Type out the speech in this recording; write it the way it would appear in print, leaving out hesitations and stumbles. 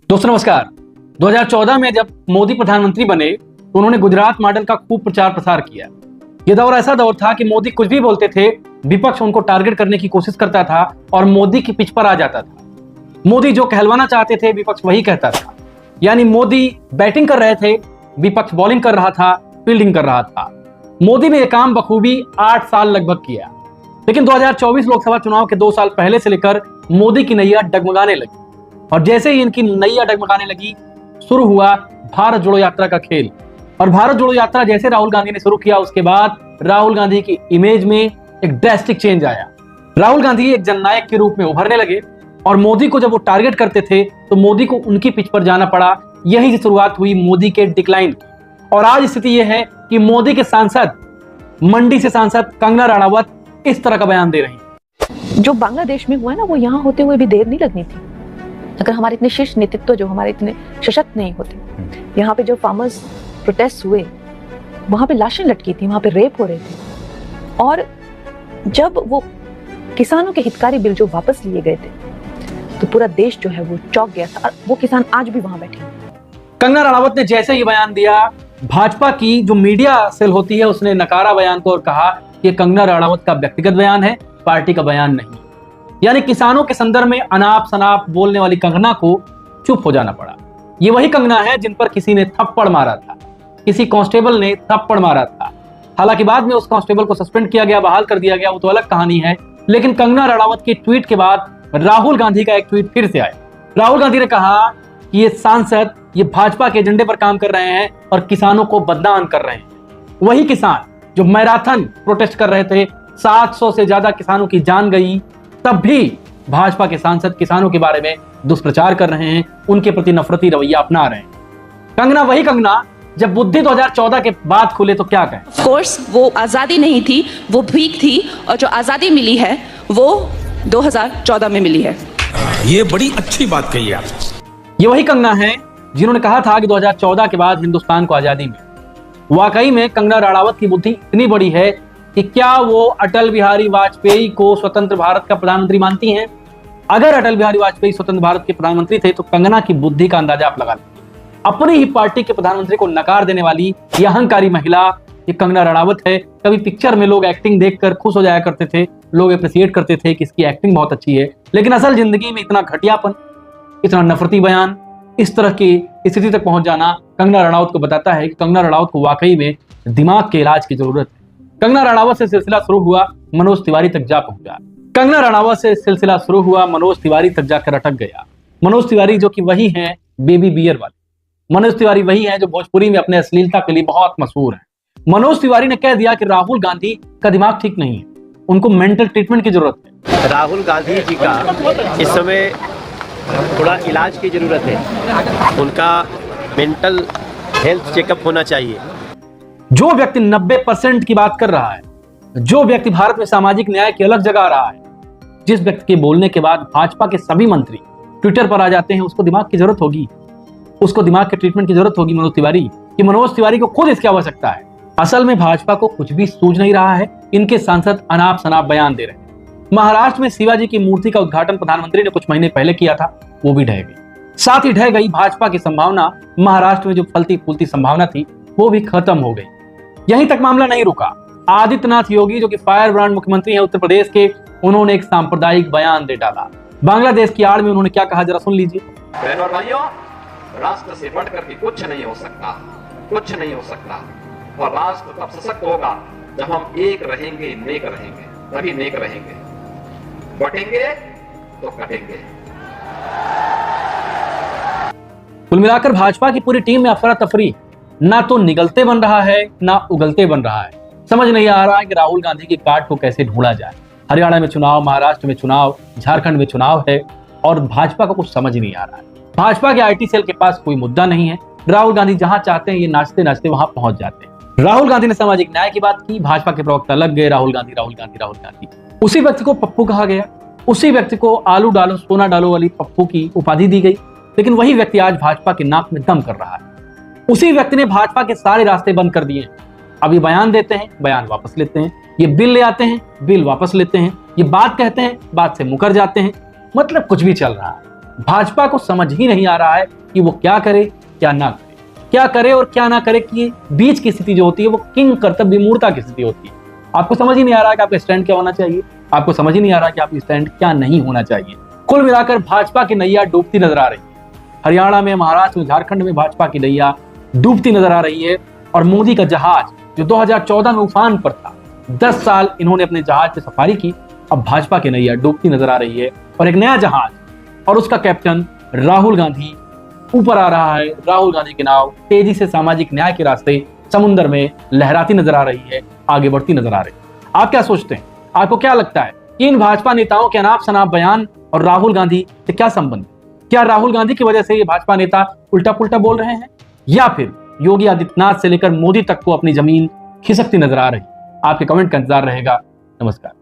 दोस्तों नमस्कार। 2014 में जब मोदी प्रधानमंत्री बने तो उन्होंने गुजरात मॉडल का खूब प्रचार प्रसार किया। यह दौर ऐसा दौर था कि मोदी कुछ भी बोलते थे, विपक्ष उनको टारगेट करने की कोशिश करता था और मोदी की पिच पर आ जाता था। मोदी जो कहलवाना चाहते थे विपक्ष वही कहता था। यानी मोदी बैटिंग कर रहे थे, विपक्ष बॉलिंग कर रहा था, फील्डिंग कर रहा था। मोदी ने यह काम बखूबी 8 साल लगभग किया। लेकिन 2024 लोकसभा चुनाव के 2 साल पहले से लेकर मोदी की नैया डगमगाने लगी और जैसे ही इनकी नैया डगमगाने लगी शुरू हुआ भारत जोड़ो यात्रा का खेल। और भारत जोड़ो यात्रा जैसे राहुल गांधी ने शुरू किया उसके बाद राहुल गांधी की इमेज में एक ड्रास्टिक चेंज आया। राहुल गांधी एक जननायक के रूप में उभरने लगे और मोदी को जब वो टारगेट करते थे तो मोदी को उनकी पिच पर जाना पड़ा। यही से शुरुआत हुई मोदी के डिक्लाइन की। और आज स्थिति यह है कि मोदी के सांसद, मंडी से सांसद कंगना रणावत इस तरह का बयान दे रही हैं। जो बांग्लादेश में हुआ है ना, वो यहाँ होते हुए भी देर नहीं लगनी थी अगर हमारे इतने शीर्ष नेतृत्व जो हमारे इतने सशक्त नहीं होते। यहाँ पे जो फार्मर्स प्रोटेस्ट हुए वहां पे लाशें लटकी थी, वहां पे रेप हो रहे थे और जब वो किसानों के हितकारी बिल जो वापस लिए गए थे तो पूरा देश जो है वो चौंक गया था और वो किसान आज भी वहां बैठे। कंगना रणावत ने जैसे ही बयान दिया, भाजपा की जो मीडिया सेल होती है उसने नकारा बयान को और कहा कि कंगना रणावत का व्यक्तिगत बयान है, पार्टी का बयान नहीं। यानी किसानों के संदर्भ में अनाप शनाप बोलने वाली कंगना को चुप हो जाना पड़ा। ये वही कंगना है जिन पर किसी ने थप्पड़ मारा था, किसी कांस्टेबल ने थप्पड़ मारा था। हालांकि बाद में उस कांस्टेबल को सस्पेंड किया गया, बहाल कर दिया गया, वो तो अलग कहानी है। लेकिन कंगना रणावत के ट्वीट के बाद राहुल गांधी का एक ट्वीट फिर से आया। राहुल गांधी ने कहा कि ये सांसद ये भाजपा के एजेंडे पर काम कर रहे हैं और किसानों को बदनाम कर रहे हैं। वही किसान जो मैराथन प्रोटेस्ट कर रहे थे, 700 से ज्यादा किसानों की जान गई, तब भी भाजपा के सांसद किसानों के बारे में दुष्प्रचार कर रहे हैं, उनके प्रति नफरती रवैया अपना रहे हैं। कंगना वही कंगना जब बुद्धि 2014 के बाद खुले तो क्या कहें। ऑफ कोर्स वो आजादी नहीं थी, वो भीख थी और जो आजादी मिली है वो 2014 में मिली है। ये बड़ी अच्छी बात कही आप। ये वही कंगना है जिन्होंने कहा था कि 2014 के बाद हिंदुस्तान को आजादी मिली। वाकई में कंगना रणावत की बुद्धि इतनी बड़ी है कि क्या वो अटल बिहारी वाजपेयी को स्वतंत्र भारत का प्रधानमंत्री मानती हैं? अगर अटल बिहारी वाजपेयी स्वतंत्र भारत के प्रधानमंत्री थे तो कंगना की बुद्धि का अंदाजा आप लगा लीजिए। अपनी ही पार्टी के प्रधानमंत्री को नकार देने वाली ये अहंकारी महिला ये कंगना रणावत है। कभी पिक्चर में लोग एक्टिंग देखकर खुश हो जाया करते थे, लोग अप्रिशिएट करते थे कि इसकी एक्टिंग बहुत अच्छी है, लेकिन असल जिंदगी में इतना घटियापन, इतना नफरती बयान, इस तरह की स्थिति तक पहुंच जाना कंगना रणावत को बताता है कि कंगना रणावत को वाकई में दिमाग के इलाज की जरूरत है। कंगना रणावत से सिलसिला शुरू हुआ, मनोज तिवारी तक जा पहुंचा। कंगना रणावत से सिलसिला शुरू हुआ, मनोज तिवारी तक जाकर अटक गया। मनोज तिवारी जो कि वही हैं बेबी बियर वाले। मनोज तिवारी वही हैं जो भोजपुरी में अपने अश्लीलता के लिए बहुत मशहूर हैं। मनोज तिवारी ने कह दिया कि राहुल गांधी का दिमाग ठीक नहीं है, उनको मेंटल ट्रीटमेंट की जरूरत है। राहुल गांधी जी का इस समय थोड़ा इलाज की जरूरत है, उनका मेंटल हेल्थ चेकअप होना चाहिए। जो व्यक्ति 90% की बात कर रहा है, जो व्यक्ति भारत में सामाजिक न्याय की अलग जगह रहा है, जिस व्यक्ति के बोलने के बाद भाजपा के सभी मंत्री ट्विटर पर आ जाते हैं, उसको दिमाग की जरूरत होगी, उसको दिमाग के ट्रीटमेंट की जरूरत होगी मनोज तिवारी कि मनोज तिवारी को खुद इसकी आवश्यकता है। असल में भाजपा को कुछ भी सूझ नहीं रहा है, इनके सांसद अनाप शनाप बयान दे रहे हैं। महाराष्ट्र में शिवाजी की मूर्ति का उद्घाटन प्रधानमंत्री ने कुछ महीने पहले किया था, वो भी ढह गई। साथ ही ढह गई भाजपा की संभावना, महाराष्ट्र में जो फलती फूलती संभावना थी वो भी खत्म हो गई। यहीं तक मामला नहीं रुका। आदित्यनाथ योगी जो कि फायर ब्रांड मुख्यमंत्री हैं उत्तर प्रदेश के, उन्होंने एक सांप्रदायिक बयान दे डाला। बांग्लादेश की आड़ में उन्होंने क्या कहा, जरा सुन लीजिए। बहनों और भाइयों, राष्ट्र से बढ़कर के कुछ नहीं हो सकता, कुछ नहीं हो सकता। और राष्ट्र तब सशक्त होगा जब हम एक रहेंगे, नेक रहेंगे, तभी नेक रहेंगे। बटेंगे तो कटेंगे। कुल मिलाकर भाजपा की पूरी टीम में अफरा तफरी, ना तो निगलते बन रहा है ना उगलते बन रहा है। समझ नहीं आ रहा है कि राहुल गांधी की काट को कैसे ढूंढा जाए। हरियाणा में चुनाव, महाराष्ट्र में चुनाव, झारखंड में चुनाव है और भाजपा को कुछ समझ नहीं आ रहा है। भाजपा के आईटी सेल के पास कोई मुद्दा नहीं है। राहुल गांधी जहां चाहते हैं ये नाचते नाचते वहां पहुंच जाते हैं। राहुल गांधी ने सामाजिक न्याय की बात की, भाजपा के प्रवक्ता लग गए राहुल गांधी राहुल गांधी राहुल गांधी। उसी व्यक्ति को पप्पू कहा गया, उसी व्यक्ति को आलू डालो सोना डालो वाली पप्पू की उपाधि दी गई। लेकिन वही व्यक्ति आज भाजपा के नाक में दम कर रहा है। उसी व्यक्ति ने भाजपा के सारे रास्ते बंद कर दिए। अब ये बयान देते हैं, बयान वापस लेते हैं, ये बिल ले आते हैं, बिल वापस लेते हैं, ये बात कहते हैं, बात से मुकर जाते हैं। मतलब कुछ भी चल रहा है। भाजपा को समझ ही नहीं आ रहा है कि वो क्या करे क्या ना करे, क्या करे और क्या ना करे कि बीच की स्थिति जो होती है वो किंग कर्तव्य विमूढ़ता की स्थिति होती है। आपको समझ ही नहीं आ रहा है कि आपका स्टैंड क्या होना चाहिए, आपको समझ ही नहीं आ रहा कि आपकी स्टैंड क्या नहीं होना चाहिए। कुल मिलाकर भाजपा की नैया डूबती नजर आ रही है। हरियाणा में, महाराष्ट्र में, झारखंड में भाजपा की नैया डूबती नजर आ रही है और मोदी का जहाज जो 2014 में उफान पर था, 10 साल इन्होंने अपने जहाज पे सफारी की, अब भाजपा की नैया डूबती नजर आ रही है और एक नया जहाज और उसका कैप्टन राहुल गांधी ऊपर आ रहा है। राहुल गांधी की नाव तेजी से सामाजिक न्याय के रास्ते समुद्र में लहराती नजर आ रही है, आगे बढ़ती नजर आ रही है। आप क्या सोचते हैं? आपको क्या लगता है कि इन भाजपा नेताओं के अनाप शनाप बयान और राहुल गांधी से क्या संबंध? क्या राहुल गांधी की वजह से ये भाजपा नेता उल्टा पुल्टा बोल रहे हैं या फिर योगी आदित्यनाथ से लेकर मोदी तक को अपनी जमीन खिसकती नजर आ रही? आपके कमेंट का इंतजार रहेगा। नमस्कार।